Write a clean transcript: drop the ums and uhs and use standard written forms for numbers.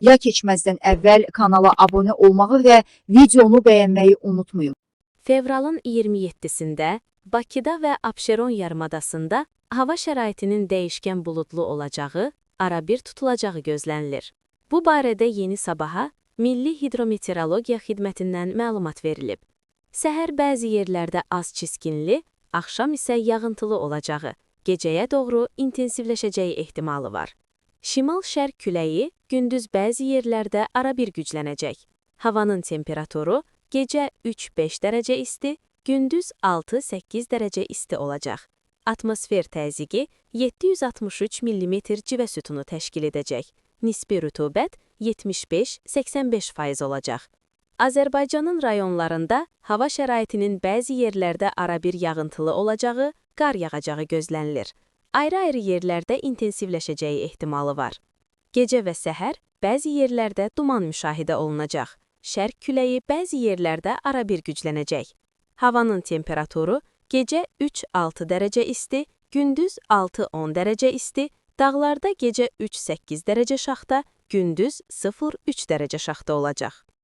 Ya keçməzdən əvvəl kanala abunə olmağı və videonu bəyənməyi unutmayın. Fevralın 27-sində Bakıda və Abşeron yarımadasında hava şəraitinin dəyişkən buludlu olacağı, arabir tutulacağı gözlənilir. Bu barədə Yeni Sabaha Milli Hidrometeorologiya Xidmətindən məlumat verilib. Səhər bəzi yerlərdə az çiskinli, axşam isə yağıntılı olacağı, gecəyə doğru intensivləşəcəyi ehtimalı var. Şimal-şərq küləyi gündüz bəzi yerlərdə arabir güclənəcək. Havanın temperaturu gecə 3-5 dərəcə isti, gündüz 6-8 dərəcə isti olacaq. Atmosfer təzyiqi 763 mm civə sütunu təşkil edəcək. Nisbi rütubət 75-85% olacaq. Azərbaycanın rayonlarında hava şəraitinin bəzi yerlərdə arabir yağıntılı olacağı, qar yağacağı gözlənilir. Ayrı-ayrı yerlərdə intensivləşəcəyi ehtimalı var. Gecə və səhər bəzi yerlərdə duman müşahidə olunacaq. Şərq küləyi bəzi yerlərdə arabir güclənəcək. Havanın temperaturu gecə 3-6 dərəcə isti, gündüz 6-10 dərəcə isti, dağlarda gecə 3-8 dərəcə şaxta, gündüz 0-3 dərəcə şaxta olacaq.